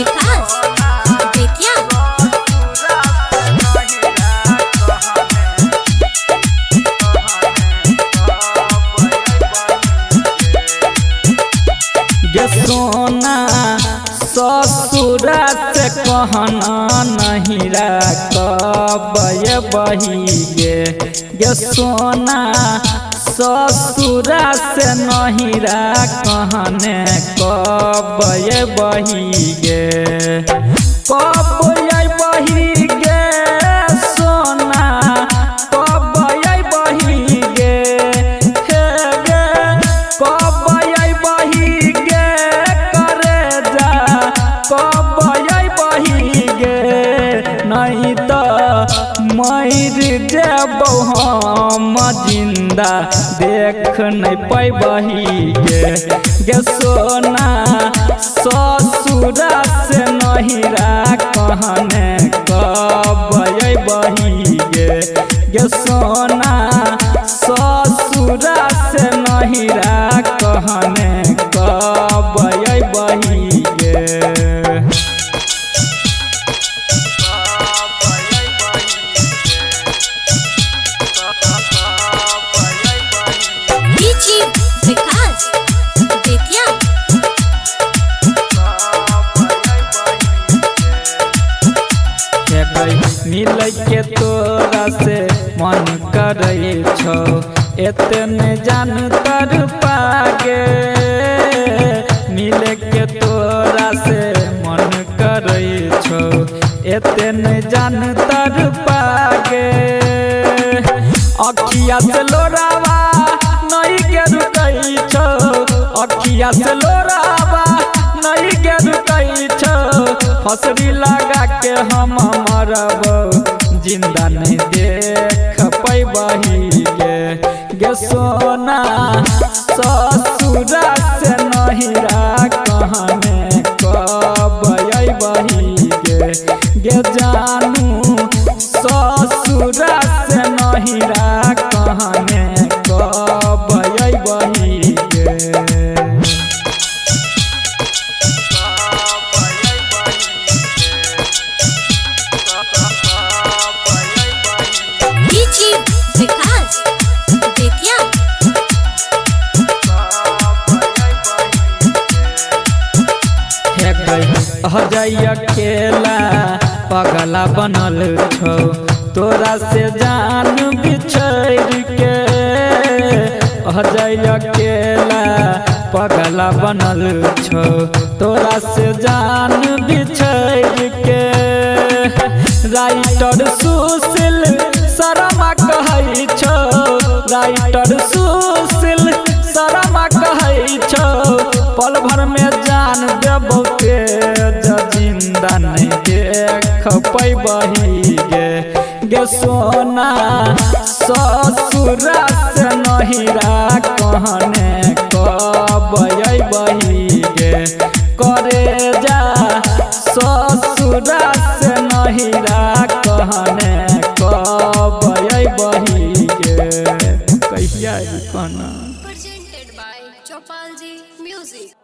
विकास बेतिया। गे सोना ससुरा से कहना नहीं कब बही गे सोना ससुरा से नहीं कहने कब बही गे कब बही गे सोना कब बही गे हे गे कब बही गे करे जा कब बही गे नहीं तो मर जेबौ हम जिंदा देख नहीं पैबही गे सोना ससुरा से नहीं कहने कब बही गे सोना ससुरा से नहीं कहने कब बही गे। विकास बेतिया। मिल के तोरा से मन करे छो एतने जान तर पागे मिल के तोरा से मन करे छो एतने जान तर पागे अखिया से लोरावा नहीं के रुकई छो अखिया से लोरावा नहीं के रुकई छो फसरी लगा के हम मरब जिंदा नहीं देख पैबही गे सोना ससुरा से नहीं कहने कब बही गे जानू ससुरा से नहीं कहने कब बही गे। विकास बेतिया। हजय अकेला पगला बनल छो तोरा से जान बिछड़ के हजय अकेला पगला बनल छो तोरा से जान बिछड़ के राइटर सुशील शर्मा कहै छो राइटर सुशील शर्मा कहै छो पल भर में जान देबो के जिंदा नहीं देख पैबही गे सोना ससुरा से नहीं कहने कब बही गे करे जा ससुरा से नहीं कहने कब बही गे कहिया कहना। Presented by Chopalji Music।